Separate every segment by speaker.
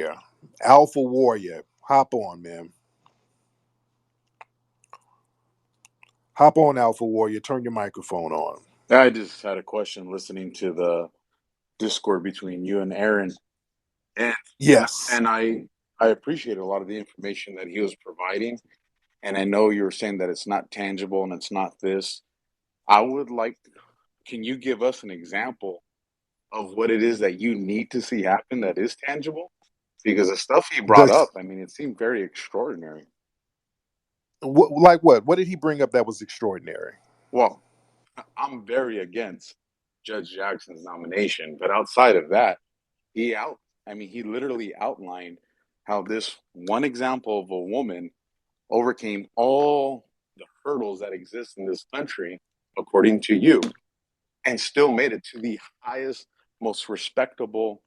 Speaker 1: Yeah. Alpha Warrior. Hop on, man. Hop on, Alpha Warrior. Turn your microphone on.
Speaker 2: I just had a question listening to the Discord between you and Aaron, and
Speaker 1: Yes.
Speaker 2: and I appreciate a lot of the information that he was providing. And I know you were saying that it's not tangible and it's not this. I would like, can you give us an example of what it is that you need to see happen that is tangible? Because the stuff he brought
Speaker 1: Does
Speaker 2: up, I mean, it seemed very extraordinary.
Speaker 1: like what? What did he bring up that was extraordinary?
Speaker 2: Well, I'm very against Judge Jackson's nomination, but outside of that, he out I mean he literally outlined how this one example of a woman overcame all the hurdles that exist in this country according to you and still made it to the highest, most respectable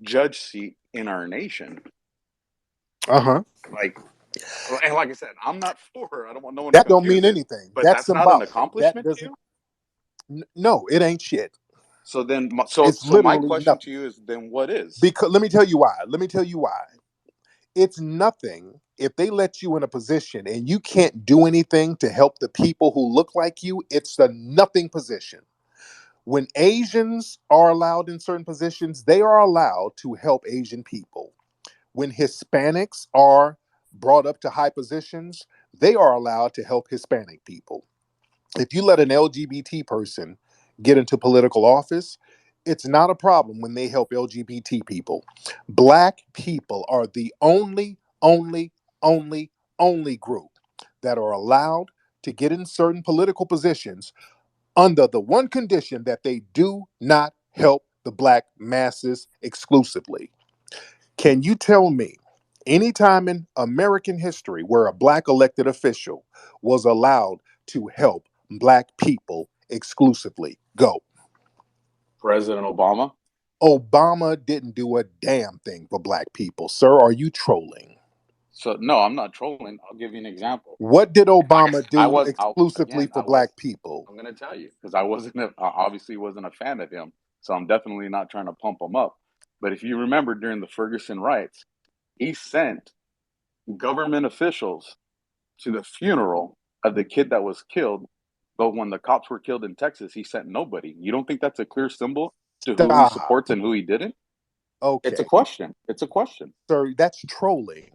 Speaker 2: judge seat in our nation.
Speaker 1: Uh huh.
Speaker 2: Like, and like I said, I'm not for her. I don't want no one to
Speaker 1: That don't mean
Speaker 2: confuse it,
Speaker 1: anything.
Speaker 2: but
Speaker 1: That's
Speaker 2: that's not an
Speaker 1: symbolic. That
Speaker 2: accomplishment to
Speaker 1: doesn't.
Speaker 2: you.
Speaker 1: No, it ain't shit.
Speaker 2: So then so
Speaker 1: It's
Speaker 2: so my
Speaker 1: literally
Speaker 2: question to
Speaker 1: nothing.
Speaker 2: you is then what is?
Speaker 1: Because let me tell you why. Let me tell you why. It's nothing if they let you in a position and you can't do anything to help the people who look like you. It's a nothing position. When Asians are allowed in certain positions, they are allowed to help Asian people. When Hispanics are brought up to high positions, they are allowed to help Hispanic people. If you let an LGBT person get into political office, it's not a problem when they help LGBT people. Black people are the only group that are allowed to get in certain political positions under the one condition that they do not help the black masses exclusively. Can you tell me any time in American history where a black elected official was allowed to help black people exclusively? Go.
Speaker 2: President Obama?
Speaker 1: Obama didn't do a damn thing for black people. Sir, are you trolling?
Speaker 2: So no, I'm not trolling. I'll give you an example.
Speaker 1: What did
Speaker 2: Like I
Speaker 1: Obama
Speaker 2: said, I
Speaker 1: do
Speaker 2: was I
Speaker 1: exclusively
Speaker 2: again,
Speaker 1: for black people?
Speaker 2: I'm gonna tell you because I wasn't obviously wasn't a fan of him, so I'm definitely not trying to pump him up. But if you remember during the Ferguson riots, he sent government officials to the funeral of the kid that was killed. But when the cops were killed in Texas, he sent nobody. You don't think that's a clear symbol to who he
Speaker 1: Stop.
Speaker 2: supports and who he didn't? It's a
Speaker 1: Okay.
Speaker 2: question. It's a question.
Speaker 1: Sir, that's trolling.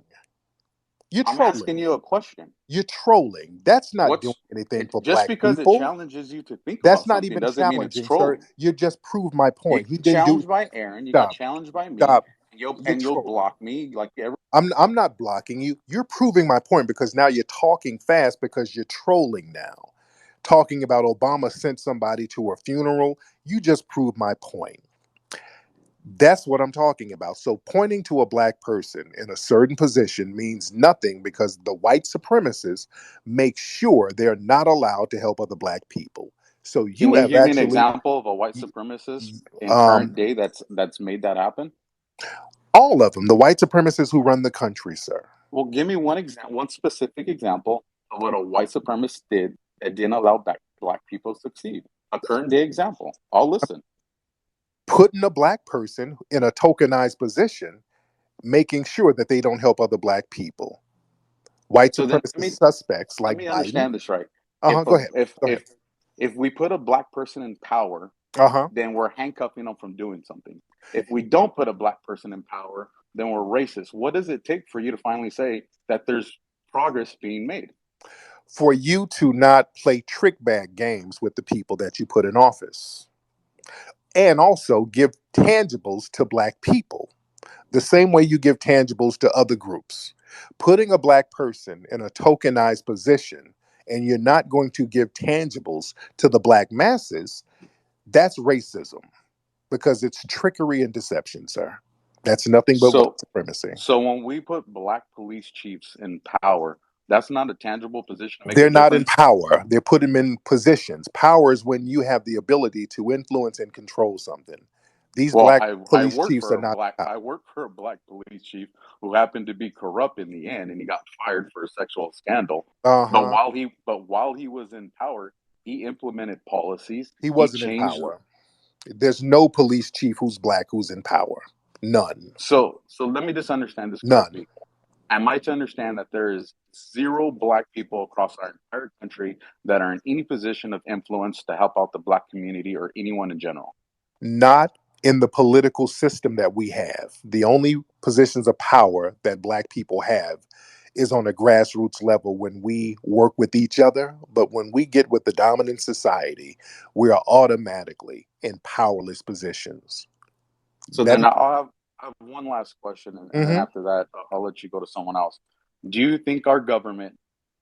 Speaker 1: You're
Speaker 2: I'm asking
Speaker 1: trolling.
Speaker 2: you a question.
Speaker 1: You're trolling. That's not doing
Speaker 2: What's
Speaker 1: anything for
Speaker 2: just
Speaker 1: black
Speaker 2: because it
Speaker 1: people.
Speaker 2: challenges you to think
Speaker 1: That's
Speaker 2: about
Speaker 1: not
Speaker 2: something
Speaker 1: even
Speaker 2: doesn't mean it's
Speaker 1: challenging, sir.
Speaker 2: trolling.
Speaker 1: You just proved my
Speaker 2: You
Speaker 1: point. He
Speaker 2: got
Speaker 1: didn't do.
Speaker 2: challenged by Aaron, you got
Speaker 1: Stop.
Speaker 2: challenged by me,
Speaker 1: Stop.
Speaker 2: and you'll
Speaker 1: You're
Speaker 2: and you'll
Speaker 1: trolling.
Speaker 2: block me like every.
Speaker 1: I'm not blocking you. You're proving my point because now you're talking fast because you're trolling now. Talking about Obama sent somebody to a funeral. You just proved my point. That's what I'm talking about. So pointing to a black person in a certain position means nothing because the white supremacists make sure they're not allowed to help other black people. So
Speaker 2: Can
Speaker 1: you
Speaker 2: you
Speaker 1: have
Speaker 2: give me an
Speaker 1: actually
Speaker 2: example of a white supremacist in
Speaker 1: um
Speaker 2: current day that's made that happen?
Speaker 1: all of them, the white supremacists who run the country, sir.
Speaker 2: Well, give me one example, one specific example of what a white supremacist did that didn't allow black people to succeed. A current day example. I'll listen.
Speaker 1: Putting a black person in a tokenized position, making sure that they don't help other black people. White
Speaker 2: So then
Speaker 1: supremacist suspects
Speaker 2: let
Speaker 1: like
Speaker 2: me
Speaker 1: Biden.
Speaker 2: understand this right.
Speaker 1: Uh-huh.
Speaker 2: If
Speaker 1: Go
Speaker 2: a
Speaker 1: ahead. Go ahead.
Speaker 2: if we put a black person in power,
Speaker 1: Uh-huh.
Speaker 2: then we're handcuffing them from doing something. If we don't put a black person in power, then we're racist. What does it take for you to finally say that there's progress being made?
Speaker 1: For you to not play trick bag games with the people that you put in office. And also give tangibles to black people the same way you give tangibles to other groups. Putting a black person in a tokenized position and you're not going to give tangibles to the black masses, that's racism because it's trickery and deception, sir. That's nothing but white
Speaker 2: So
Speaker 1: supremacy.
Speaker 2: so when we put black police chiefs in power, that's not a tangible position to make a
Speaker 1: They're not in
Speaker 2: difference.
Speaker 1: power. They're put them in positions. Power is when you have the ability to influence and control something. These
Speaker 2: Well,
Speaker 1: black
Speaker 2: I
Speaker 1: police
Speaker 2: worked
Speaker 1: chiefs
Speaker 2: for
Speaker 1: are
Speaker 2: a
Speaker 1: not in power.
Speaker 2: black police chief who happened to be corrupt in the end, and he got fired for a sexual scandal.
Speaker 1: Uh-huh.
Speaker 2: But while he was in power, he implemented policies.
Speaker 1: He
Speaker 2: He
Speaker 1: wasn't in
Speaker 2: changed.
Speaker 1: power. There's no police chief who's black who's in power. None.
Speaker 2: So let me just understand this
Speaker 1: None.
Speaker 2: correctly. Am I to understand that there is zero black people across our entire country that are in any position of influence to help out the black community or anyone in general?
Speaker 1: Not in the political system that we have. The only positions of power that black people have is on a grassroots level when we work with each other. But when we get with the dominant society, we are automatically in powerless positions.
Speaker 2: So
Speaker 1: That.
Speaker 2: then I have one last question, and then
Speaker 1: Mhm.
Speaker 2: after that, I'll let you go to someone else. Do you think our government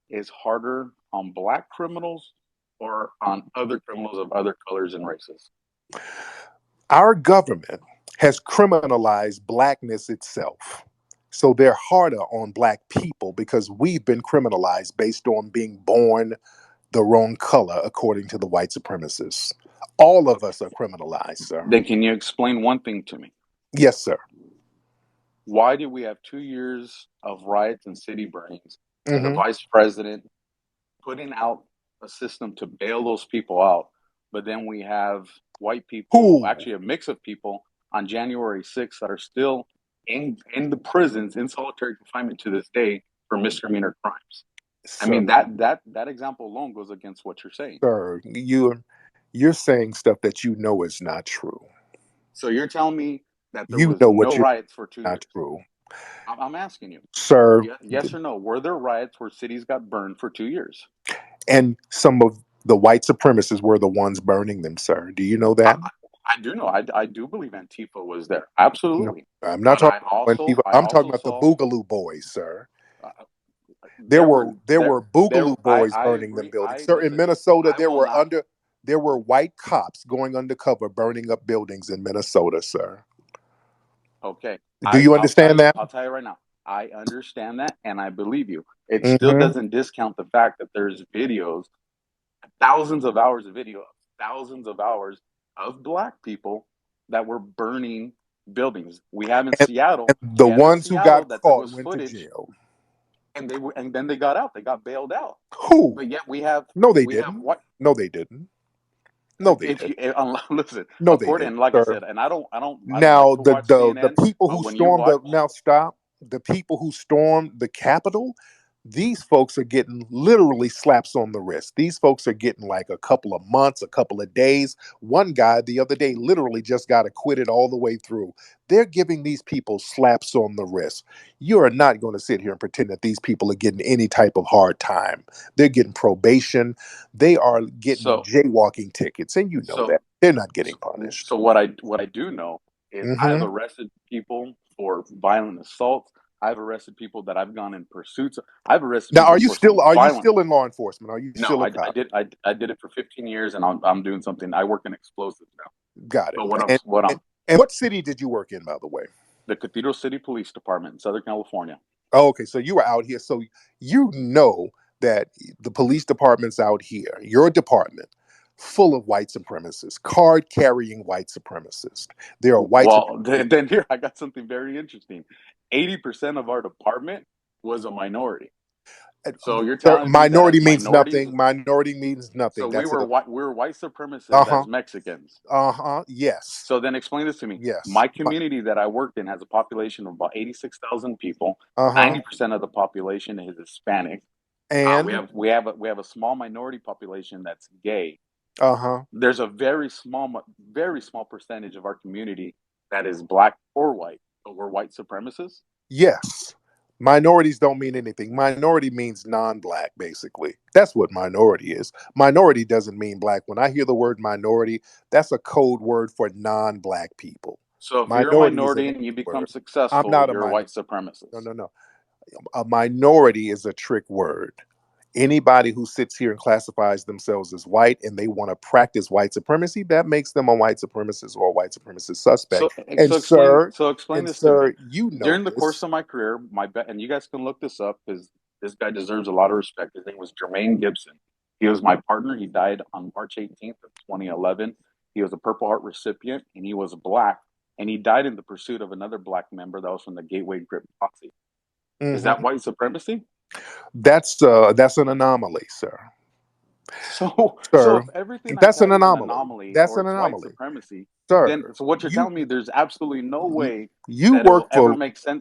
Speaker 2: is harder on black criminals or on other criminals of other colors and races?
Speaker 1: Our government has criminalized blackness itself. So they're harder on black people because we've been criminalized based on being born the wrong color, according to the white supremacists. All of
Speaker 2: Okay.
Speaker 1: us are criminalized, sir.
Speaker 2: Then can you explain one thing to me?
Speaker 1: Yes, sir.
Speaker 2: Why did we have 2 years of riots and city burnings and the
Speaker 1: Hmm.
Speaker 2: vice president putting out a system to bail those people out? But then we have white people,
Speaker 1: Who,
Speaker 2: actually a mix of people, on January 6th that are still in the prisons in solitary confinement to this day for misdemeanor crimes. I
Speaker 1: sir,
Speaker 2: mean that example alone goes against what you're saying.
Speaker 1: sir, you're saying stuff that you know is not true.
Speaker 2: So you're telling me that there
Speaker 1: You
Speaker 2: was
Speaker 1: know
Speaker 2: no
Speaker 1: what you're
Speaker 2: riots for two
Speaker 1: not
Speaker 2: years?
Speaker 1: true,
Speaker 2: I'm asking you,
Speaker 1: sir.
Speaker 2: yes or no? Were there riots where cities got burned for 2 years?
Speaker 1: And some of the white supremacists were the ones burning them, sir. Do you know
Speaker 2: I,
Speaker 1: that?
Speaker 2: I do know. I do believe Antifa was there,
Speaker 1: No,
Speaker 2: absolutely.
Speaker 1: I'm not
Speaker 2: But
Speaker 1: talking about Antifa.
Speaker 2: I
Speaker 1: I'm talking
Speaker 2: also
Speaker 1: about the
Speaker 2: saw
Speaker 1: Boogaloo Boys, sir.
Speaker 2: uh,
Speaker 1: There
Speaker 2: there
Speaker 1: were
Speaker 2: were
Speaker 1: there
Speaker 2: there
Speaker 1: were Boogaloo Boys
Speaker 2: I
Speaker 1: burning them
Speaker 2: agree.
Speaker 1: buildings,
Speaker 2: I
Speaker 1: sir. In
Speaker 2: listen.
Speaker 1: Minnesota,
Speaker 2: I will not.
Speaker 1: there were white cops going undercover burning up buildings in Minnesota, sir.
Speaker 2: Okay,
Speaker 1: Do you
Speaker 2: I'll tell
Speaker 1: understand
Speaker 2: you.
Speaker 1: that?
Speaker 2: I'll tell you right now. I understand that, and I believe you. It still
Speaker 1: Hmm.
Speaker 2: doesn't discount the fact that there's videos, thousands of hours of video, thousands of hours of black people that were burning buildings.
Speaker 1: And, the
Speaker 2: We have in
Speaker 1: ones who
Speaker 2: Seattle
Speaker 1: got
Speaker 2: that there
Speaker 1: caught
Speaker 2: was
Speaker 1: went to
Speaker 2: footage,
Speaker 1: jail.
Speaker 2: and then they got out. They got bailed out.
Speaker 1: Who?
Speaker 2: But yet
Speaker 1: No, they
Speaker 2: we have
Speaker 1: didn't.
Speaker 2: what
Speaker 1: No, they didn't. No, they
Speaker 2: if
Speaker 1: didn't.
Speaker 2: you listen
Speaker 1: No, they
Speaker 2: according
Speaker 1: didn't,
Speaker 2: and like I
Speaker 1: sir.
Speaker 2: said, and I don't like
Speaker 1: Now
Speaker 2: to watch
Speaker 1: the
Speaker 2: CNN,
Speaker 1: people
Speaker 2: but
Speaker 1: who
Speaker 2: when you
Speaker 1: stormed
Speaker 2: watch,
Speaker 1: the now stop the people who stormed the Capitol, these folks are getting literally slaps on the wrist. These folks are getting like a couple of months, a couple of days. One guy the other day literally just got acquitted all the way through. They're giving these people slaps on the wrist. You are not going to sit here and pretend that these people are getting any type of hard time. They're getting probation. They are getting
Speaker 2: so
Speaker 1: jaywalking tickets, and you know
Speaker 2: so
Speaker 1: that they're not getting
Speaker 2: so,
Speaker 1: punished.
Speaker 2: so what I do know is I have
Speaker 1: Hmm.
Speaker 2: arrested people for violent assaults. I've arrested people that I've gone in pursuits. I've arrested
Speaker 1: Now,
Speaker 2: people for some
Speaker 1: are you
Speaker 2: violent.
Speaker 1: still in law enforcement? Are you
Speaker 2: No,
Speaker 1: still a cop?
Speaker 2: I did it for 15 years, and I'm doing something. I work in explosives now.
Speaker 1: Got it.
Speaker 2: But
Speaker 1: And and what city did you work in, by the way?
Speaker 2: the Cathedral City Police Department in Southern California.
Speaker 1: Oh, okay, so you were out here, so you know that the police departments out here, your department, full of white supremacists, card carrying white supremacists. There are white
Speaker 2: Well,
Speaker 1: supremacists.
Speaker 2: then here I got something very interesting. 80% of our department was a minority. So you're telling me that
Speaker 1: Minority
Speaker 2: as
Speaker 1: means
Speaker 2: minorities,
Speaker 1: nothing. Minority means
Speaker 2: so
Speaker 1: nothing. That's it.
Speaker 2: we were white
Speaker 1: Uh
Speaker 2: supremacists
Speaker 1: huh.
Speaker 2: as Mexicans.
Speaker 1: Yes.
Speaker 2: So then explain this to me.
Speaker 1: Yes.
Speaker 2: My community that I worked in has a population of about 86,000 people.
Speaker 1: Uh huh.
Speaker 2: 90% of the population is Hispanic.
Speaker 1: And
Speaker 2: We have a small minority population that's gay.
Speaker 1: uh huh.
Speaker 2: There's a very small percentage of our community that is black or white. So we're white supremacists.
Speaker 1: Yes. Minorities don't mean anything. Minority means non-black, basically. That's what minority is. Minority doesn't mean black. When I hear the word minority, that's a code word for non-black people.
Speaker 2: So if you're a
Speaker 1: Minority is a
Speaker 2: minority and you
Speaker 1: trick
Speaker 2: become
Speaker 1: word. I'm
Speaker 2: successful,
Speaker 1: not a
Speaker 2: you're a white
Speaker 1: minority. No,
Speaker 2: supremacist.
Speaker 1: no, no. A minority is a trick word. Anybody who sits here and classifies themselves as white and they want to practice white supremacy, that makes them a white supremacist or a white supremacist suspect.
Speaker 2: So explain
Speaker 1: And
Speaker 2: this to me.
Speaker 1: sir, you know
Speaker 2: During the course
Speaker 1: this.
Speaker 2: of my career, and you guys can look this up because this guy deserves a lot of respect. His name was Jermaine Gibson. He was my partner. He died on March 18th of 2011. He was a Purple Heart recipient, and he was black. And he died in the pursuit of another black member that was from the Gateway Grip Posse. Is that
Speaker 1: Mhm.
Speaker 2: white supremacy?
Speaker 1: That's an anomaly, sir.
Speaker 2: So
Speaker 1: sir.
Speaker 2: if everything I
Speaker 1: That's an
Speaker 2: said is an
Speaker 1: anomaly.
Speaker 2: anomaly
Speaker 1: That's
Speaker 2: or
Speaker 1: an
Speaker 2: it's white
Speaker 1: anomaly,
Speaker 2: supremacy, then
Speaker 1: sir.
Speaker 2: so what you're
Speaker 1: You
Speaker 2: telling me, there's absolutely no
Speaker 1: you,
Speaker 2: way
Speaker 1: you
Speaker 2: that it will
Speaker 1: work
Speaker 2: ever
Speaker 1: for
Speaker 2: make sense.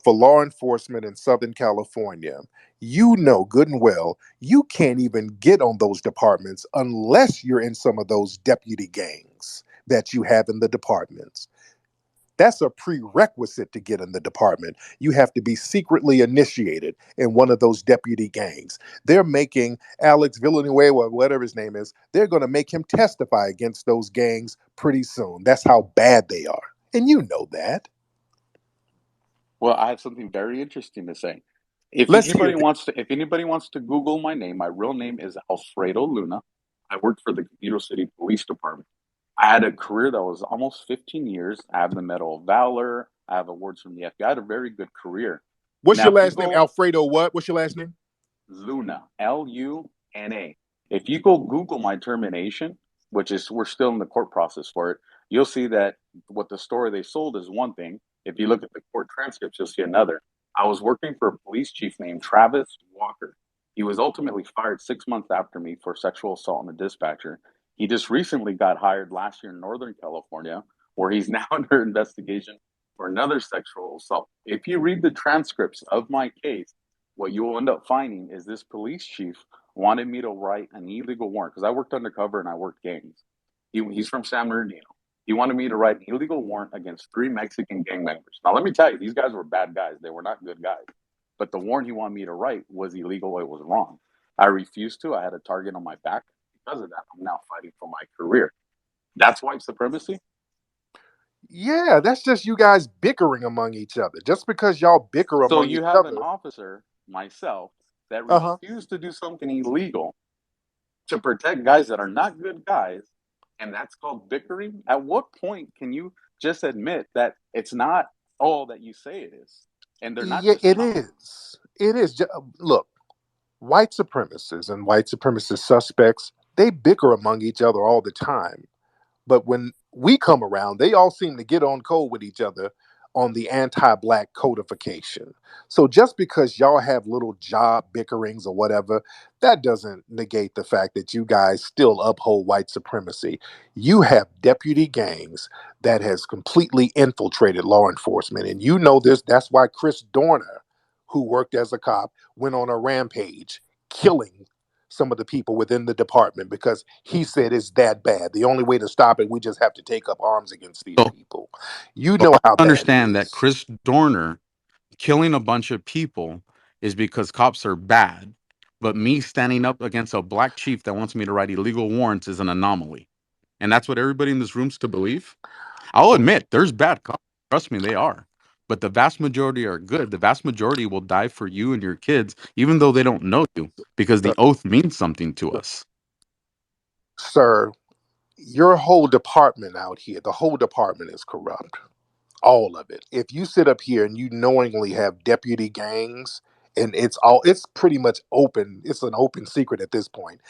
Speaker 1: law enforcement in Southern California. You know good and well you can't even get on those departments unless you're in some of those deputy gangs that you have in the departments. That's a prerequisite to get in the department. You have to be secretly initiated in one of those deputy gangs. They're making Alex Villanueva, whatever his name is, they're going to make him testify against those gangs pretty soon. That's how bad they are. And you know that.
Speaker 2: Well, I have something very interesting to say.
Speaker 1: Let's hear that.
Speaker 2: If anybody wants to Google my name, my real name is Alfredo Luna. I worked for the Cathedral City Police Department. I had a career that was almost 15 years. I have the Medal of Valor. I have awards from the FBI. I had a very good career.
Speaker 1: What's
Speaker 2: Now,
Speaker 1: your
Speaker 2: if you
Speaker 1: last name?
Speaker 2: go
Speaker 1: Alfredo what? What's your last name?
Speaker 2: Luna, Luna. If you go Google my termination, which is we're still in the court process for it, you'll see that what the story they sold is one thing. If you look at the court transcripts, you'll see another. I was working for a police chief named Travis Walker. He was ultimately fired 6 months after me for sexual assault on a dispatcher. He just recently got hired last year in Northern California, where he's now under investigation for another sexual assault. If you read the transcripts of my case, what you will end up finding is this police chief wanted me to write an illegal warrant because I worked undercover and I worked gangs. He's from San Bernardino. He wanted me to write an illegal warrant against 3 Mexican gang members. Now, let me tell you, these guys were bad guys. They were not good guys. But the warrant he wanted me to write was illegal. It was wrong. I refused to. I had a target on my back. Because of that, I'm now fighting for my career. That's white supremacy.
Speaker 1: Yeah, that's just you guys bickering among each other. Just because y'all bicker
Speaker 2: So
Speaker 1: among each
Speaker 2: you have an
Speaker 1: other,
Speaker 2: officer, myself, that
Speaker 1: uh-huh.
Speaker 2: refused to do something illegal to protect guys that are not good guys, and that's called bickering. At what point can you just admit that it's not all that you say it is, and they're not
Speaker 1: Yeah,
Speaker 2: just
Speaker 1: it
Speaker 2: talking?
Speaker 1: is. It is. Look, white supremacists and white supremacist suspects, they bicker among each other all the time. But when we come around, they all seem to get on code with each other on the anti-black codification. So just because y'all have little job bickerings or whatever, that doesn't negate the fact that you guys still uphold white supremacy. You have deputy gangs that has completely infiltrated law enforcement. And you know this, that's why Chris Dorner, who worked as a cop, went on a rampage, killing some of the people within the department because he said it's that bad. The only way to stop it, we just have to take up arms against these
Speaker 2: So,
Speaker 1: people. You
Speaker 2: so
Speaker 1: know
Speaker 2: I
Speaker 1: how bad it
Speaker 2: understand that
Speaker 1: is.
Speaker 2: Chris Dorner killing a bunch of people is because cops are bad, but me standing up against a black chief that wants me to write illegal warrants is an anomaly, and that's what everybody in this room's to believe. I'll admit there's bad cops. Trust me, they are. But the vast majority are good. The vast majority will die for you and your kids, even though they don't know you, because the
Speaker 1: Sir,
Speaker 2: oath means something to us.
Speaker 1: sir, your whole department out here, the whole department is corrupt. All of it. If you sit up here and you knowingly have deputy gangs, and it's pretty much open, it's an open secret at this point.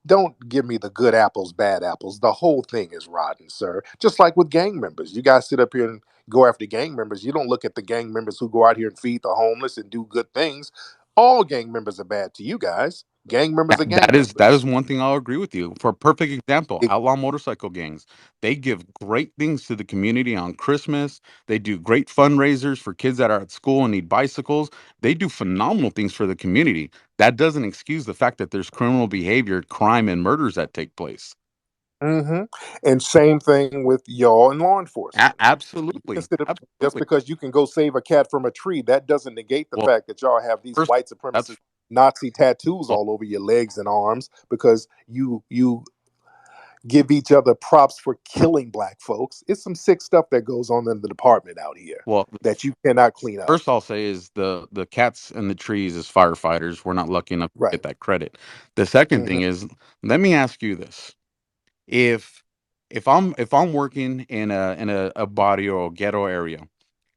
Speaker 1: Don't give me the good apples, bad apples. The whole thing is rotten, sir. Just like with gang members. You guys sit up here and go after gang members. You don't look at the gang members who go out here and feed the homeless and do good things. All gang members are bad to you guys. Gang members are gang
Speaker 2: That is
Speaker 1: members.
Speaker 2: one thing I'll agree with you. For a perfect example, outlaw motorcycle gangs. They give great things to the community on Christmas. They do great fundraisers for kids that are at school and need bicycles. They do phenomenal things for the community. That doesn't excuse the fact that there's criminal behavior, crime, and murders that take place.
Speaker 1: Hmm. And same thing with y'all in law enforcement. You can
Speaker 2: Absolutely,
Speaker 1: sit up, just
Speaker 2: absolutely.
Speaker 1: because you can go save a cat from a tree, that doesn't negate the
Speaker 2: Well,
Speaker 1: fact that y'all have these
Speaker 2: first,
Speaker 1: white
Speaker 2: that's
Speaker 1: supremacist Nazi tattoos
Speaker 2: well,
Speaker 1: all over your legs and arms because you give each other props for killing black folks. It's some sick stuff that goes on in the department out here
Speaker 2: well.
Speaker 1: that you cannot clean up.
Speaker 2: First, I'll say is the cats and the trees as firefighters. We're not lucky enough to
Speaker 1: Right.
Speaker 2: get that credit. The second
Speaker 1: Hmm.
Speaker 2: thing is, let me ask you this: if if I'm working in a barrio or ghetto area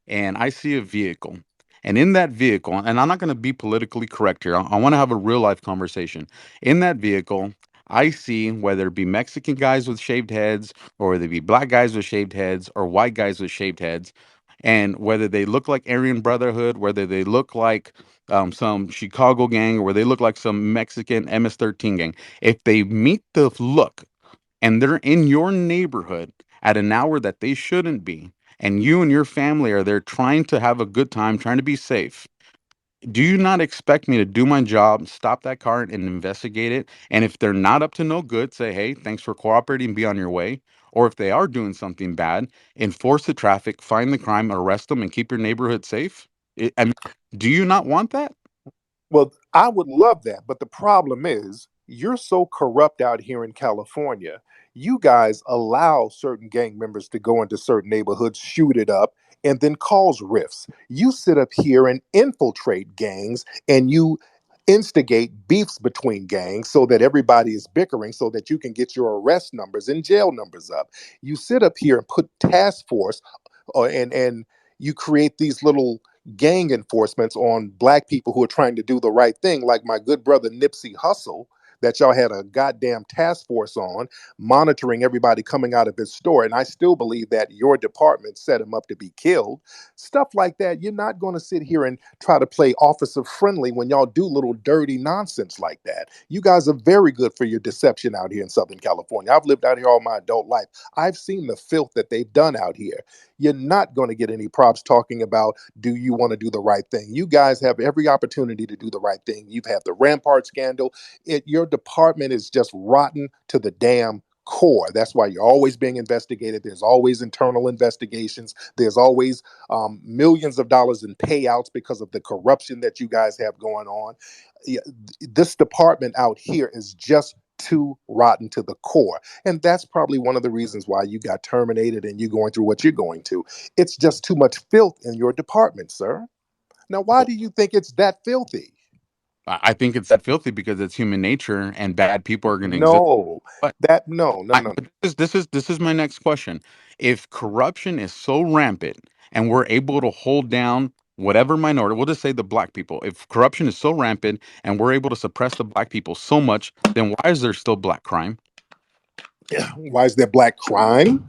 Speaker 2: and I see a vehicle, and in that vehicle, and I'm not going to be politically correct here, I want to have a real life conversation. In that vehicle, I see whether it be Mexican guys with shaved heads, or whether it be black guys with shaved heads, or white guys with shaved heads,
Speaker 3: And whether they look like Aryan Brotherhood, whether they look like some Chicago gang, or whether they look like some Mexican MS-13 gang, if they meet the look and they're in your neighborhood at an hour that they shouldn't be, and you and your family are there trying to have a good time, trying to be safe, do you not expect me to do my job, stop that car and investigate it? And if they're not up to no good, say, hey, thanks for cooperating, be on your way. Or if they are doing something bad, enforce the traffic, find the crime, arrest them, and keep your neighborhood safe? I mean, do you not want that?
Speaker 1: Well, I would love that, but the problem is you're so corrupt out here in California. You guys allow certain gang members to go into certain neighborhoods, shoot it up, and then cause rifts. You sit up here and infiltrate gangs and you instigate beefs between gangs so that everybody is bickering so that you can get your arrest numbers and jail numbers up. You sit up here and put task force and you create these little gang enforcements on black people who are trying to do the right thing, like my good brother Nipsey Hussle, that y'all had a goddamn task force on monitoring everybody coming out of his store. And I still believe that your department set him up to be killed. Stuff like that. You're not going to sit here and try to play officer friendly when y'all do little dirty nonsense like that. You guys are very good for your deception out here in Southern California. I've lived out here all my adult life. I've seen the filth that they've done out here. You're not going to get any props talking about, do you want to do the right thing? You guys have every opportunity to do the right thing. You've had the Rampart scandal. Your department is just rotten to the damn core. That's why you're always being investigated. There's always internal investigations. There's always millions of dollars in payouts because of the corruption that you guys have going on. Yeah, this department out here is just too rotten to the core. And that's probably one of the reasons why you got terminated and you're going through what you're going to. It's just too much filth in your department, sir. Now, why
Speaker 3: Well,
Speaker 1: do you think it's that filthy?
Speaker 3: I think it's that filthy because it's human nature and bad people are going to exist.
Speaker 1: No,
Speaker 3: But
Speaker 1: that no, no, no.
Speaker 3: but this is my next question. If corruption is so rampant and we're able to hold down whatever minority, we'll just say the black people. If corruption is so rampant and we're able to suppress the black people so much, then why is there still black crime?
Speaker 1: Why is there black crime?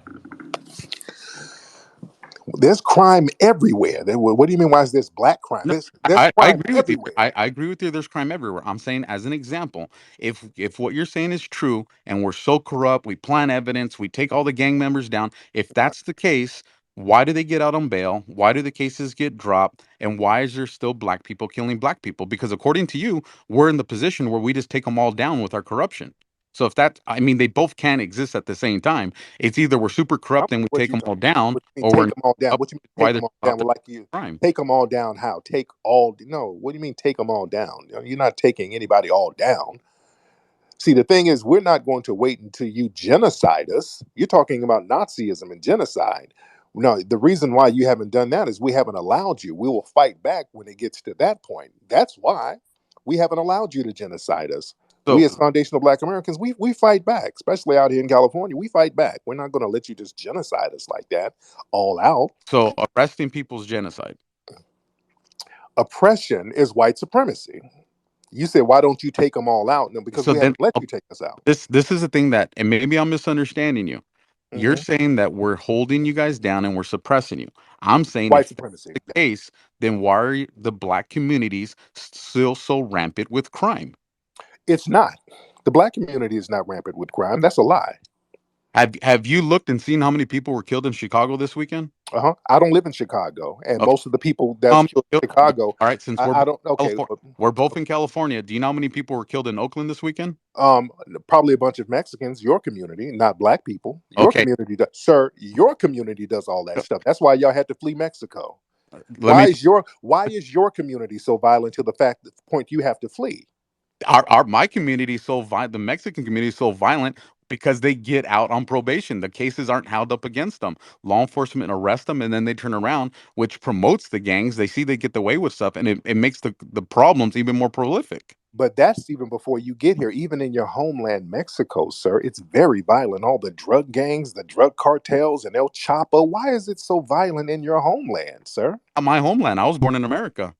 Speaker 1: There's crime everywhere. What do you mean? Why is this black crime?
Speaker 3: No,
Speaker 1: There's
Speaker 3: I
Speaker 1: crime
Speaker 3: agree with you.
Speaker 1: everywhere.
Speaker 3: I agree with you. There's crime everywhere. I'm saying, as an example, if what you're saying is true, and we're so corrupt, we plant evidence, we take all the gang members down. If that's the case, why do they get out on bail? Why do the cases get dropped? And why is there still black people killing black people? Because according to you, we're in the position where we just take them all down with our corruption. So if that, I mean, they both can't exist at the same time. It's either we're super
Speaker 1: I'm,
Speaker 3: corrupt and we
Speaker 1: what
Speaker 3: take
Speaker 1: you
Speaker 3: them
Speaker 1: talking?
Speaker 3: all down,
Speaker 1: What you mean
Speaker 3: or we're
Speaker 1: take
Speaker 3: not
Speaker 1: them all down?
Speaker 3: up.
Speaker 1: What you mean
Speaker 3: Why
Speaker 1: take
Speaker 3: they're
Speaker 1: them all down?
Speaker 3: stopped
Speaker 1: Well,
Speaker 3: at
Speaker 1: like you
Speaker 3: crime?
Speaker 1: take them all down? How? Take all? No. What do you mean take them all down? You're not taking anybody all down. See, the thing is, we're not going to wait until you genocide us. You're talking about Nazism and genocide. No, the reason why you haven't done that is we haven't allowed you. We will fight back when it gets to that point. That's why we haven't allowed you to genocide us. We
Speaker 3: So
Speaker 1: as foundational Black Americans, we fight back, especially out here in California. We fight back. We're not going to let you just genocide us like that, all out.
Speaker 3: So arresting people's genocide.
Speaker 1: Oppression is white supremacy. You said, why don't you take them all out? No, because
Speaker 3: So
Speaker 1: we
Speaker 3: then
Speaker 1: haven't let you
Speaker 3: okay,
Speaker 1: take us out.
Speaker 3: this is the thing that, and maybe I'm misunderstanding you. You're
Speaker 1: Mhm.
Speaker 3: saying that we're holding you guys down and we're suppressing you. I'm saying
Speaker 1: White
Speaker 3: if that's
Speaker 1: supremacy.
Speaker 3: the case, then why are the black communities still so rampant with crime?
Speaker 1: It's not. The Black community is not rampant with crime. That's a lie.
Speaker 3: Have you looked and seen how many people were killed in Chicago this weekend?
Speaker 1: Uh-huh. I don't live in Chicago, and
Speaker 3: Okay.
Speaker 1: most of the people that's
Speaker 3: Um,
Speaker 1: killed in Chicago,
Speaker 3: all right, since
Speaker 1: I don't. Okay,
Speaker 3: We're both in California. Do you know how many people were killed in Oakland this weekend?
Speaker 1: um, probably a bunch of Mexicans. Your community, not Black people. Your
Speaker 3: Okay,
Speaker 1: community, does, sir. Your community does all that
Speaker 3: so,
Speaker 1: stuff. That's why y'all had to flee Mexico.
Speaker 3: let me
Speaker 1: Why is your community so violent to the fact that the point you have to flee?
Speaker 3: our my community is so violent. The Mexican community is so violent because they get out on probation. The cases aren't held up against them. Law enforcement arrest them and then they turn around, which promotes the gangs. They see they get away with stuff, and it makes the problems even more prolific.
Speaker 1: But that's even before you get here. Even in your homeland, Mexico, sir, it's very violent. All the drug gangs, the drug cartels, and El Chapo. Why is it so violent in your homeland, sir?
Speaker 3: My homeland. I was born in America.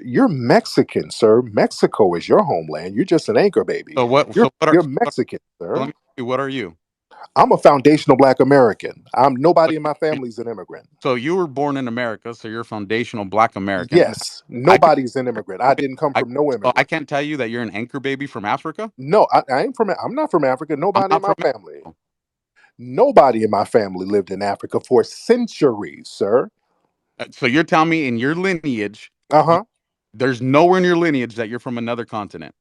Speaker 1: You're Mexican, sir. Mexico is your homeland. You're just an anchor baby.
Speaker 3: So what?
Speaker 1: You're
Speaker 3: So what are?
Speaker 1: you're
Speaker 3: So
Speaker 1: Mexican,
Speaker 3: let me
Speaker 1: sir.
Speaker 3: ask you, what are you?
Speaker 1: I'm a foundational Black American. I'm
Speaker 3: So
Speaker 1: nobody in my family's an immigrant.
Speaker 3: so you were born in America, so you're a foundational Black American.
Speaker 1: Yes,
Speaker 3: I can
Speaker 1: nobody's an immigrant. I
Speaker 3: okay.
Speaker 1: didn't come
Speaker 3: I
Speaker 1: from no
Speaker 3: so I
Speaker 1: immigrant.
Speaker 3: can't tell you that you're an anchor baby from Africa.
Speaker 1: No, I ain't from. I'm not from Africa.
Speaker 3: I'm
Speaker 1: Nobody in
Speaker 3: not
Speaker 1: my
Speaker 3: from
Speaker 1: family.
Speaker 3: Africa.
Speaker 1: Nobody in my family lived in Africa for centuries, sir.
Speaker 3: So you're telling me in your lineage,
Speaker 1: Uh
Speaker 3: you,
Speaker 1: huh.
Speaker 3: there's nowhere in your lineage that you're from another continent.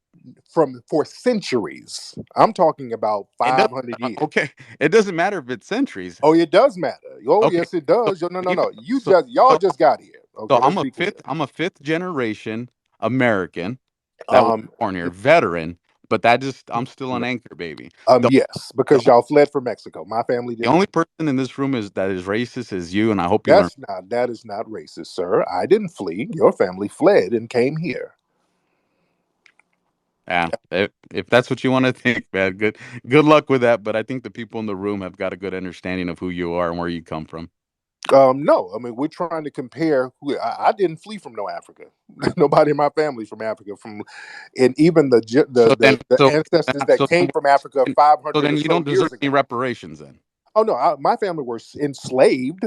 Speaker 1: From for centuries. I'm talking about
Speaker 3: It does
Speaker 1: 500 years.
Speaker 3: okay. It doesn't matter if it's centuries.
Speaker 1: Oh, it does matter. Oh,
Speaker 3: Okay.
Speaker 1: yes, it
Speaker 3: So
Speaker 1: does. No, no,
Speaker 3: even
Speaker 1: no. You
Speaker 3: so,
Speaker 1: just y'all
Speaker 3: so
Speaker 1: just got here.
Speaker 3: so
Speaker 1: Okay, let's be clear.
Speaker 3: I'm a fifth generation American that was
Speaker 1: Um,
Speaker 3: born here, veteran, but that just I'm still an anchor baby. The
Speaker 1: yes,
Speaker 3: the,
Speaker 1: because y'all fled from Mexico. My family
Speaker 3: the
Speaker 1: did
Speaker 3: only
Speaker 1: not.
Speaker 3: person in this room is that is racist is you, and I hope you learn.
Speaker 1: That is not racist, sir. I didn't flee. Your family fled and came here.
Speaker 3: Yeah, if that's what you want to think, man, good luck with that. But I think the people in the room have got a good understanding of who you are and where you come from.
Speaker 1: No, I mean we're trying to compare. I didn't flee from no Africa. Nobody in my family from Africa. And even
Speaker 3: So then,
Speaker 1: the ancestors that
Speaker 3: so
Speaker 1: came from Africa
Speaker 3: so
Speaker 1: 500 or
Speaker 3: then you
Speaker 1: so
Speaker 3: don't deserve
Speaker 1: years
Speaker 3: any
Speaker 1: ago.
Speaker 3: reparations then.
Speaker 1: Oh no, my family were enslaved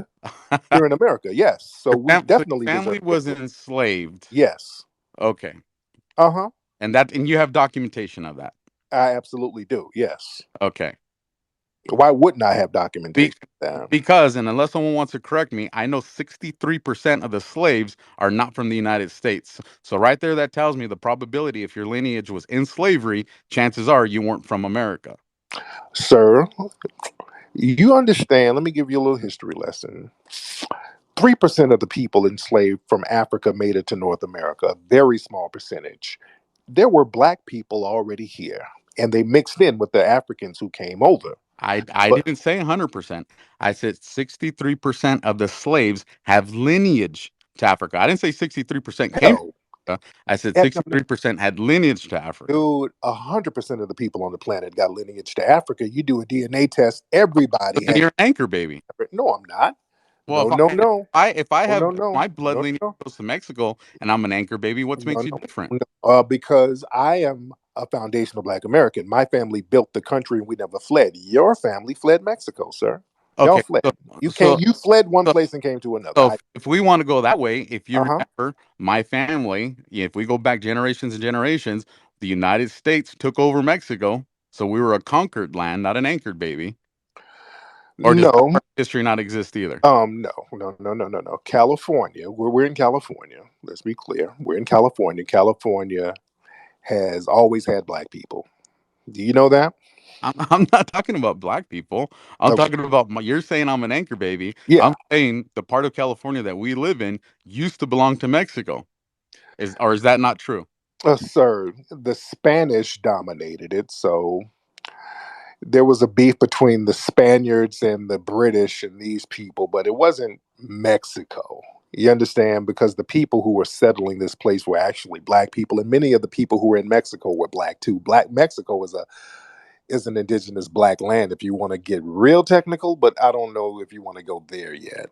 Speaker 1: here in America. Yes, so we
Speaker 3: So your
Speaker 1: definitely deserve
Speaker 3: family was
Speaker 1: reparations.
Speaker 3: enslaved.
Speaker 1: Yes.
Speaker 3: Okay,
Speaker 1: Uh huh.
Speaker 3: and you have documentation of that.
Speaker 1: I absolutely do. Yes.
Speaker 3: Okay.
Speaker 1: Why wouldn't I have
Speaker 3: Be,
Speaker 1: documentation of that?
Speaker 3: because, and unless someone wants to correct me, I know 63% of the slaves are not from the United States. So right there, that tells me the probability if your lineage was in slavery, chances are you weren't from America.
Speaker 1: Sir, you understand? Let me give you a little history lesson. 3% of the people enslaved from Africa made it to North America, a very small percentage. There were black people already here, and they mixed in with the Africans who came over.
Speaker 3: I
Speaker 1: But
Speaker 3: didn't say 100%. I said 63% of the slaves have lineage to Africa. I didn't say 63% came from
Speaker 1: hell,
Speaker 3: Africa. I said
Speaker 1: no, no,
Speaker 3: 63% had lineage to Africa.
Speaker 1: dude, 100% of the people on the planet got lineage to Africa. You do a DNA test, everybody
Speaker 3: Then
Speaker 1: has.
Speaker 3: you're an anchor baby.
Speaker 1: No, I'm not.
Speaker 3: Well,
Speaker 1: No, no, no.
Speaker 3: if I
Speaker 1: No,
Speaker 3: have
Speaker 1: no, no.
Speaker 3: my blood
Speaker 1: No,
Speaker 3: lineage
Speaker 1: no,
Speaker 3: goes to Mexico and I'm an anchor baby, what
Speaker 1: no,
Speaker 3: makes
Speaker 1: no,
Speaker 3: you different?
Speaker 1: no. Because I am a foundational Black American. My family built the country and we never fled. Your family fled Mexico, sir. Y'all
Speaker 3: Okay,
Speaker 1: fled. You
Speaker 3: so
Speaker 1: can't. You fled one
Speaker 3: so
Speaker 1: place and came to another.
Speaker 3: so if we want to go that way, if you
Speaker 1: Uh huh.
Speaker 3: remember, my family, if we go back generations and generations, the United States took over Mexico, so we were a conquered land, not an anchored baby. Or does that
Speaker 1: No.
Speaker 3: part of history not exist either?
Speaker 1: No, no, no, no, no, no. California. We're in California. Let's be clear. We're in California. California has always had Black people. Do you know that?
Speaker 3: I'm not talking about black people. I'm
Speaker 1: Okay.
Speaker 3: talking about you're saying I'm an anchor baby.
Speaker 1: Yeah.
Speaker 3: I'm saying the part of California that we live in used to belong to Mexico. Is that not true?
Speaker 1: Sir, the Spanish dominated it, so there was a beef between the Spaniards and the British and these people, but it wasn't Mexico. You understand? Because the people who were settling this place were actually black people, and many of the people who were in Mexico were black too. Black Mexico is an indigenous black land if you want to get real technical, but I don't know if you want to go there yet.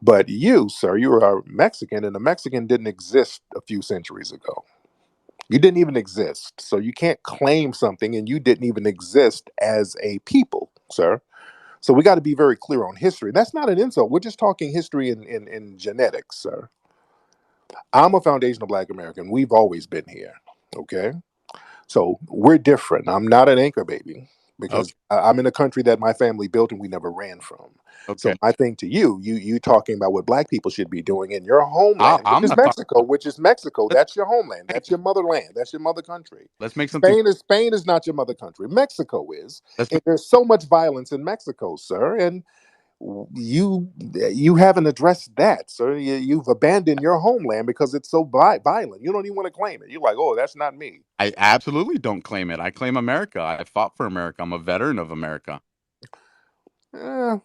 Speaker 1: But you, sir, you are Mexican, and a Mexican didn't exist a few centuries ago. You didn't even exist. So you can't claim something and you didn't even exist as a people, sir. So we got to be very clear on history. That's not an insult. We're just talking history in genetics, sir. I'm a foundational Black American. We've always been here. Okay. So we're different. I'm not an anchor baby because
Speaker 3: Okay,
Speaker 1: I'm in a country that my family built and we never ran from. So
Speaker 3: okay.
Speaker 1: my thing to you talking about what black people should be doing in your homeland,
Speaker 3: I'm not talking.
Speaker 1: Which is Mexico.
Speaker 3: Let's,
Speaker 1: That's your homeland.
Speaker 3: hey,
Speaker 1: That's your motherland. That's your mother country.
Speaker 3: let's make something.
Speaker 1: Spain is not your mother country. Mexico is.
Speaker 3: Let's
Speaker 1: And
Speaker 3: make.
Speaker 1: there's so much violence in Mexico, sir. And you haven't addressed that, sir. You've abandoned your homeland because it's so violent. You don't even want to claim it. You're like, oh, that's not me.
Speaker 3: I absolutely don't claim it. I claim America. I fought for America. I'm a veteran of America.
Speaker 1: Eh,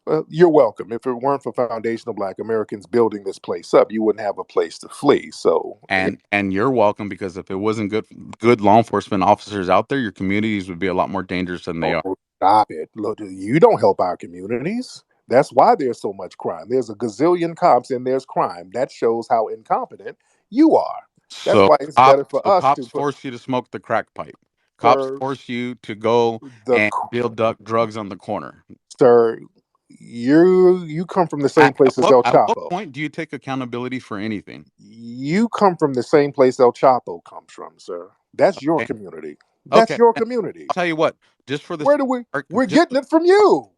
Speaker 1: well, you're welcome. If it weren't for foundational Black Americans building this place up, you wouldn't have a place to flee. So,
Speaker 3: And you're welcome because if it wasn't good law enforcement officers out there, your communities would be a lot more dangerous than they
Speaker 1: oh,
Speaker 3: are.
Speaker 1: stop it. Look, you don't help our communities. That's why there's so much crime. There's a gazillion cops and there's crime. That shows how incompetent you are. That's
Speaker 3: So
Speaker 1: why it's better for
Speaker 3: so
Speaker 1: us to
Speaker 3: cops
Speaker 1: put.
Speaker 3: force you to smoke the crack pipe. Cops
Speaker 1: Sir,
Speaker 3: force you to go
Speaker 1: the
Speaker 3: and build drugs on the corner.
Speaker 1: sir, you come from the same place as El
Speaker 3: At what
Speaker 1: Chapo.
Speaker 3: point do you take accountability for anything?
Speaker 1: You come from the same place El Chapo comes from, sir. That's your
Speaker 3: Okay.
Speaker 1: community. That's
Speaker 3: Okay.
Speaker 1: your
Speaker 3: I'll
Speaker 1: community.
Speaker 3: tell you what. Just for the
Speaker 1: Where
Speaker 3: sake
Speaker 1: do we?
Speaker 3: of
Speaker 1: We're getting it from you.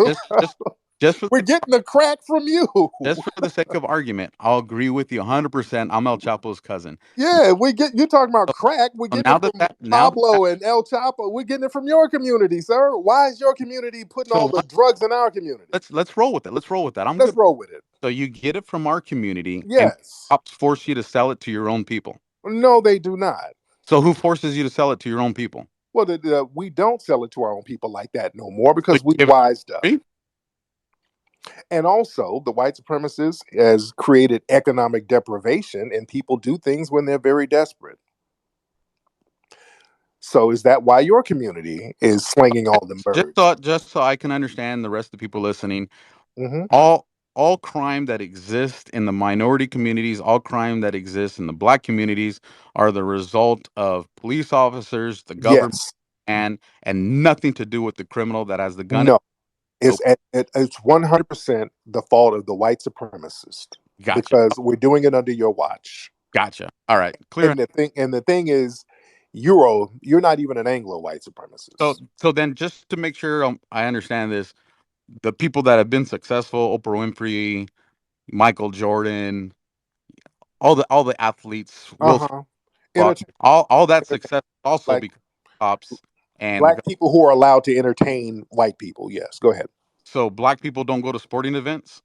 Speaker 3: just just just for
Speaker 1: We're
Speaker 3: the
Speaker 1: getting the crack from you.
Speaker 3: just for the sake of argument, I'll agree with you 100%. I'm El Chapo's cousin.
Speaker 1: Yeah, we get you talking about
Speaker 3: So,
Speaker 1: crack. We're
Speaker 3: so
Speaker 1: getting
Speaker 3: now
Speaker 1: it
Speaker 3: that
Speaker 1: from
Speaker 3: that now that
Speaker 1: Pablo and El Chapo. We're getting it from your community, sir. Why is your community putting
Speaker 3: so
Speaker 1: all the drugs in our community?
Speaker 3: let's roll with it. Let's roll with that. I'm
Speaker 1: Let's
Speaker 3: good.
Speaker 1: roll with it.
Speaker 3: So you get it from our community, and
Speaker 1: Yes.
Speaker 3: cops force you to sell it to your own people.
Speaker 1: No, they do not.
Speaker 3: So who forces you to sell it to your own people?
Speaker 1: Well, we don't sell it to our own people like that no more
Speaker 3: So
Speaker 1: because
Speaker 3: you
Speaker 1: we
Speaker 3: give it
Speaker 1: wised up.
Speaker 3: free?
Speaker 1: And also, the white supremacists has created economic deprivation, and people do things when they're very desperate. So, is that why your community is slinging all them birds?
Speaker 3: Just so I can understand the rest of the people listening,
Speaker 1: Hmm.
Speaker 3: all all crime that exists in the minority communities, all crime that exists in the black communities are the result of police officers, the government,
Speaker 1: Yes.
Speaker 3: and nothing to do with the criminal that has the gun.
Speaker 1: No.
Speaker 3: So
Speaker 1: It's 100% the fault of the white supremacist
Speaker 3: gotcha,
Speaker 1: because we're doing it under your watch.
Speaker 3: gotcha. All right, clear.
Speaker 1: And the thing is, you're not even an Anglo white
Speaker 3: So
Speaker 1: supremacist.
Speaker 3: so then, just to make sure I understand this, the people that have been successful, Oprah Winfrey, Michael Jordan, all the athletes,
Speaker 1: Uh
Speaker 3: Will Smith,
Speaker 1: huh.
Speaker 3: Bob,
Speaker 1: Entertain,
Speaker 3: all that
Speaker 1: entertain
Speaker 3: success also
Speaker 1: like
Speaker 3: because of cops and the
Speaker 1: black
Speaker 3: government.
Speaker 1: people who are allowed to entertain white people. Yes, go ahead.
Speaker 3: So black people don't go to sporting events.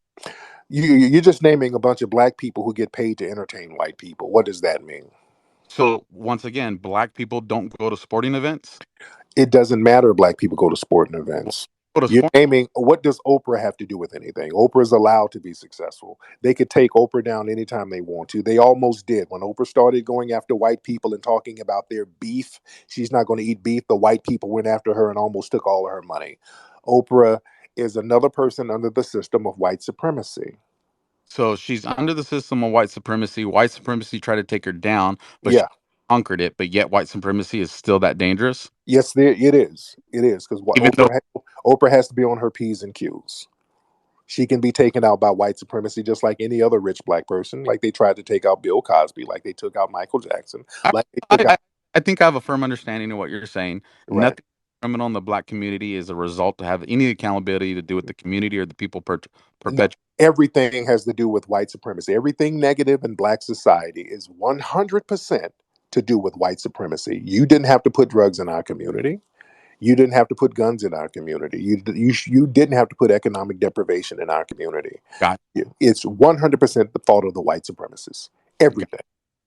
Speaker 1: You're just naming a bunch of black people who get paid to entertain white people. What does that mean?
Speaker 3: So once again, black people don't go to sporting events.
Speaker 1: It doesn't matter if black people go to sporting
Speaker 3: Well,
Speaker 1: events.
Speaker 3: go to
Speaker 1: You're
Speaker 3: sport.
Speaker 1: naming what does Oprah have to do with anything? Oprah's allowed to be successful. They could take Oprah down anytime they want to. They almost did. When Oprah started going after white people and talking about their beef, she's not going to eat beef. The white people went after her and almost took all of her money. Oprah is another person under the system of white supremacy.
Speaker 3: So she's under the system of white supremacy. White supremacy tried to take her down, but she
Speaker 1: Yeah.
Speaker 3: conquered it. But yet, white supremacy is still that dangerous,
Speaker 1: Yes, it is. It is because
Speaker 3: even though.
Speaker 1: Oprah has to be on her P's and Q's. She can be taken out by white supremacy just like any other rich black person. Like they tried to take out Bill Cosby, like they took out Michael Jackson,
Speaker 3: I,
Speaker 1: like they took
Speaker 3: I
Speaker 1: out
Speaker 3: I think I have a firm understanding of what you're saying.
Speaker 1: right.
Speaker 3: Nothing criminal in the black community is a result to have any accountability to do with the community or the people
Speaker 1: No,
Speaker 3: perpetuate.
Speaker 1: everything has to do with white supremacy. Everything negative in black society is 100% to do with white supremacy. You didn't have to put drugs in our community. You didn't have to put guns in our community. You didn't have to put economic deprivation in our community.
Speaker 3: Got,
Speaker 1: It's 100% the fault of the white supremacists.
Speaker 3: got,
Speaker 1: Everything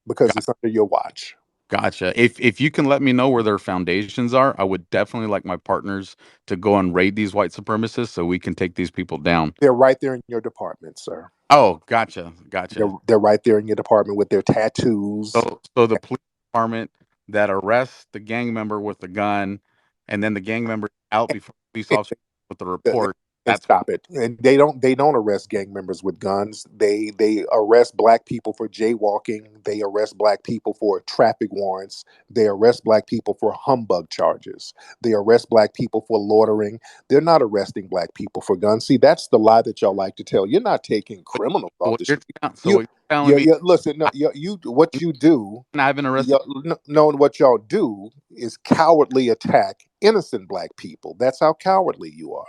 Speaker 1: because
Speaker 3: got,
Speaker 1: it's under your watch.
Speaker 3: gotcha. If you can let me know where their foundations are, I would definitely like my partners to go and raid these white supremacists so we can take these people down.
Speaker 1: They're right there in your department, sir.
Speaker 3: Oh, gotcha, gotcha.
Speaker 1: They're right there in your department with their tattoos.
Speaker 3: So the police department that arrests the gang member with the gun, and then the gang member out before the police officer with the report.
Speaker 1: And
Speaker 3: That's what.
Speaker 1: stop it. And they don't arrest gang members with guns. They arrest black people for jaywalking. They arrest black people for traffic warrants. They arrest black people for humbug charges. They arrest black people for loitering. They're not arresting black people for guns. See, that's the lie that y'all like to tell. You're not taking criminals off the street.
Speaker 3: So
Speaker 1: You
Speaker 3: what you're telling
Speaker 1: you,
Speaker 3: me,
Speaker 1: you listen, no,
Speaker 3: I,
Speaker 1: you what you do
Speaker 3: I haven't arrested.
Speaker 1: no, what y'all do is cowardly attack innocent black people. That's how cowardly you are.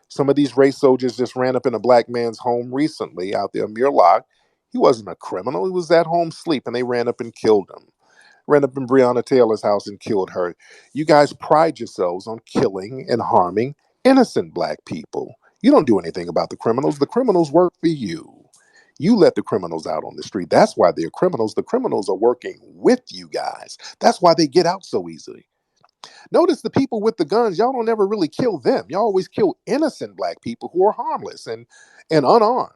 Speaker 1: Some of these race soldiers just ran up in a black man's home recently out there, Muirlock. He wasn't a criminal. He was at home sleep, and they ran up and killed him. Ran up in Breonna Taylor's house and killed her. You guys pride yourselves on killing and harming innocent black people. You don't do anything about the criminals. The criminals work for you. You let the criminals out on the street. That's why they're criminals. The criminals are working with you guys. That's why they get out so easily. Notice the people with the guns, y'all don't ever really kill them. Y'all always kill innocent black people who are harmless and unarmed.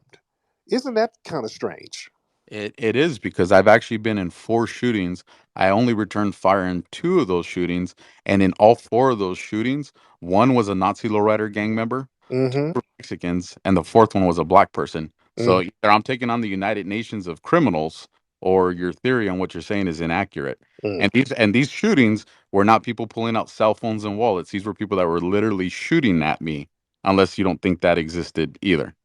Speaker 1: Isn't that kind of strange?
Speaker 3: It is because I've actually been in four shootings. I only returned fire in two of those shootings, and in all four of those shootings, one was a Nazi lowrider gang member, two
Speaker 1: Mm-hmm.
Speaker 3: were Mexicans, and the fourth one was a black person. So
Speaker 1: Mm.
Speaker 3: either I'm taking on the United Nations of criminals, or your theory on what you're saying is inaccurate.
Speaker 1: Mm.
Speaker 3: And these shootings were not people pulling out cell phones and wallets. These were people that were literally shooting at me. Unless you don't think that existed either.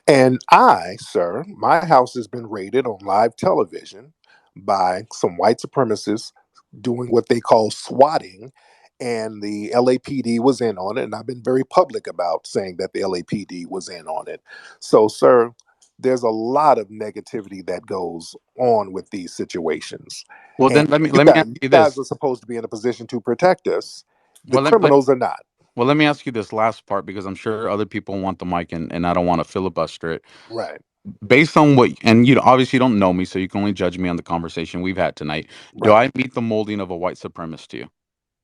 Speaker 1: And I, sir, my house has been raided on live television by some white supremacists doing what they call swatting. And the LAPD was in on it. And I've been very public about saying that the LAPD was in on it. So, sir, there's a lot of negativity that goes on with these situations.
Speaker 3: Well,
Speaker 1: And
Speaker 3: then let me
Speaker 1: you
Speaker 3: let me
Speaker 1: guys,
Speaker 3: ask
Speaker 1: you
Speaker 3: you
Speaker 1: guys
Speaker 3: this.
Speaker 1: are supposed to be in a position to protect us. The
Speaker 3: Well, let, let
Speaker 1: criminals are not.
Speaker 3: well let me ask you this last part because I'm sure other people want the mic and I don't want to filibuster it.
Speaker 1: Right,
Speaker 3: Based on what and you obviously don't know me, so you can only judge me on the conversation we've had tonight. Do
Speaker 1: right.
Speaker 3: I meet the molding of a white supremacist to you?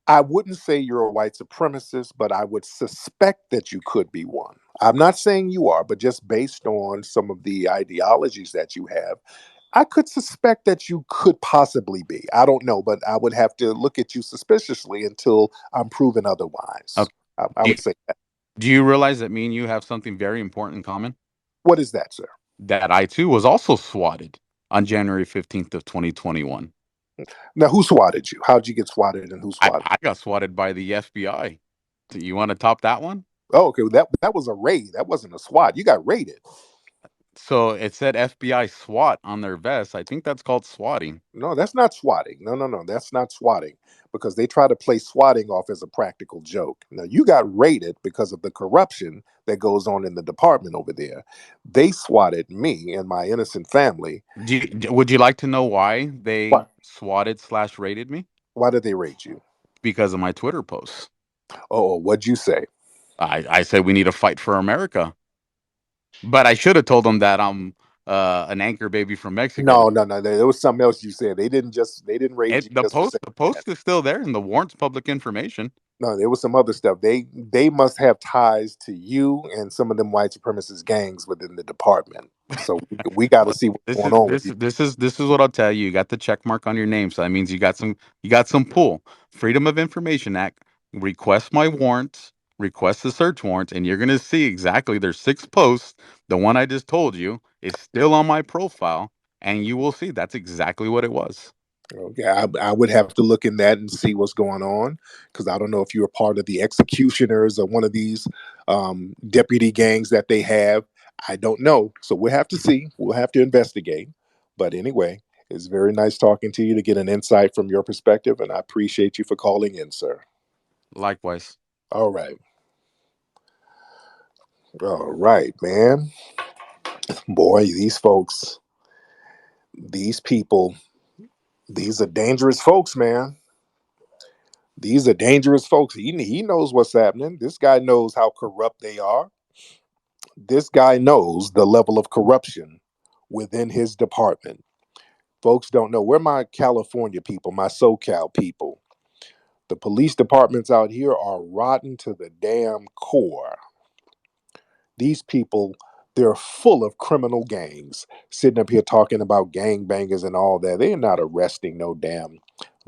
Speaker 1: I wouldn't say you're a white supremacist, but I would suspect that you could be one. I'm not saying you are, but just based on some of the ideologies that you have, I could suspect that you could possibly be. I don't know, but I would have to look at you suspiciously until I'm proven otherwise.
Speaker 3: Okay.
Speaker 1: I
Speaker 3: Do you,
Speaker 1: would say that.
Speaker 3: do you realize that me and you have something very important in common?
Speaker 1: What is that, sir?
Speaker 3: That I too was also swatted on January 15th of 2021.
Speaker 1: Now, who swatted you? How'd you get swatted and who
Speaker 3: I,
Speaker 1: swatted?
Speaker 3: I got swatted by the FBI. Do you want to top that one?
Speaker 1: Oh, okay. That was a raid. That wasn't a SWAT. You got raided.
Speaker 3: So it said FBI SWAT on their vest. I think that's called swatting.
Speaker 1: No, that's not swatting. No, no, no, that's not swatting because they try to play swatting off as a practical joke. Now, you got raided because of the corruption that goes on in the department over there. They swatted me and my innocent family.
Speaker 3: Would you like to know why they
Speaker 1: Why?
Speaker 3: swatted slash raided me?
Speaker 1: Why did they raid you?
Speaker 3: Because of my Twitter posts.
Speaker 1: Oh, what'd you say?
Speaker 3: I said we need to fight for America, but I should have told them that I'm an anchor baby from Mexico.
Speaker 1: No, no, no. There was something else you said. They didn't raid you
Speaker 3: The
Speaker 1: just for
Speaker 3: post
Speaker 1: saying
Speaker 3: the
Speaker 1: that.
Speaker 3: post is still there, and the warrant's public information.
Speaker 1: No, there was some other stuff. They must have ties to you and some of them white supremacist gangs within the department. So we got to
Speaker 3: Well,
Speaker 1: see what's
Speaker 3: this
Speaker 1: going
Speaker 3: is
Speaker 1: on with
Speaker 3: this
Speaker 1: you.
Speaker 3: this is what I'll tell you. You got the check mark on your name, so that means you got some pull. Freedom of Information Act. Request my warrants. Request the search warrants, and you're gonna see exactly. There's 6 posts. The one I just told you is still on my profile, and you will see that's exactly what it was.
Speaker 1: Okay, I would have to look in that and see what's going on because I don't know if you're part of the executioners or one of these deputy gangs that they have. I don't know. So we'll have to see. We'll have to investigate. But anyway, it's very nice talking to you to get an insight from your perspective. And I appreciate you for calling in, sir.
Speaker 3: Likewise.
Speaker 1: All right. All right, man. Boy, these folks, these people, these are dangerous folks, man. These are dangerous folks. He knows what's happening. This guy knows how corrupt they are. This guy knows the level of corruption within his department. Folks don't know. We're my California people, my SoCal people. The police departments out here are rotten to the damn core. These people, they're full of criminal gangs. Sitting up here talking about gangbangers and all that. They're not arresting no damn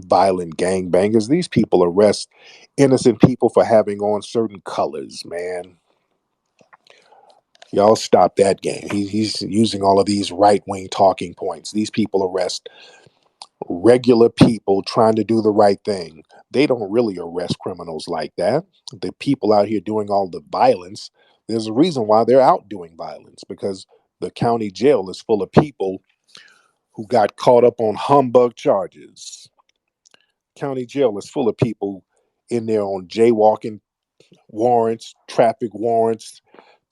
Speaker 1: violent gangbangers. These people arrest innocent people for having on certain colors, man. Y'all stop that game. He's using all of these right wing talking points. These people arrest regular people trying to do the right thing. They don't really arrest criminals like that. The people out here doing all the violence, there's a reason why they're out doing violence because the county jail is full of people who got caught up on humbug charges. County jail is full of people in there on jaywalking warrants, traffic warrants,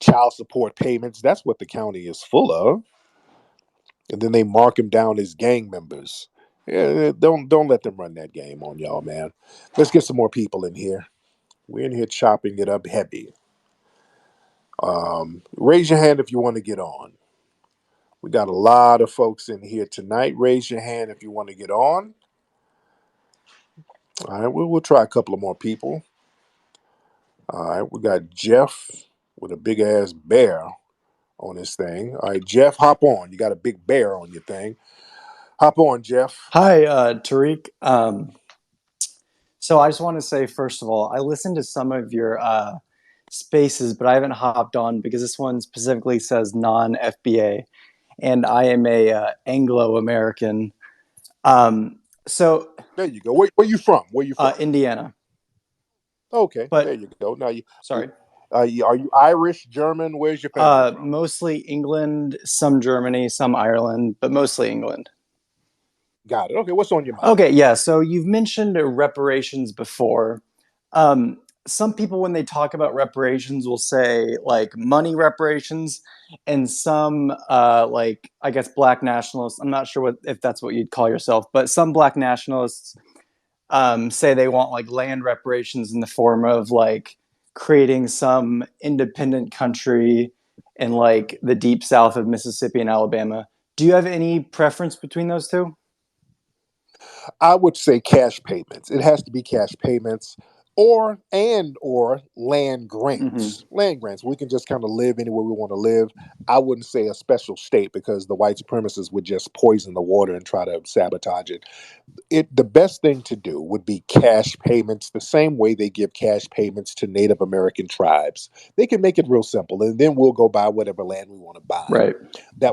Speaker 1: child support payments. That's what the county is full of. And then they mark them down as gang members. Yeah, don't let them run that game on y'all, man. Let's get some more people in here. We're in here chopping it up heavy. Raise your hand if you want to get on. We got a lot of folks in here tonight. Raise your hand if you want to get on. All right, we'll try a couple of more people. All right, we got Jeff with a big ass bear on his thing. All right, Jeff, hop on. You got a big bear on your thing. Hop on, Jeff.
Speaker 4: Hi, Tariq. So I just want to say, first of all, I listened to some of your spaces, but I haven't hopped on because this one specifically says non-FBA, and I am a Anglo-American. Um, So,
Speaker 1: There you go. Where you from? Where you from?
Speaker 4: Indiana.
Speaker 1: Okay, there
Speaker 4: But
Speaker 1: you go. Now
Speaker 4: sorry,
Speaker 1: are you Irish, German? Where's your family from?
Speaker 4: mostly England, some Germany, some Ireland, but mostly England.
Speaker 1: Got it. Okay, what's on your mind?
Speaker 4: Okay, yeah. So you've mentioned reparations before. Some people, when they talk about reparations, will say like money reparations, and some, like I guess black nationalists. I'm not sure if that's what you'd call yourself, but some black nationalists say they want like land reparations in the form of like creating some independent country in like the deep south of Mississippi and Alabama. Do you have any preference between those two?
Speaker 1: I would say cash payments. It has to be cash payments or land
Speaker 4: Mm-hmm.
Speaker 1: grants. Land grants. We can just kind of live anywhere we want to live. I wouldn't say a special state because the white supremacists would just poison the water and try to sabotage it. The best thing to do would be cash payments, the same way they give cash payments to Native American tribes. They can make it real simple, and then we'll go buy whatever land we want to buy.
Speaker 4: Right.
Speaker 1: That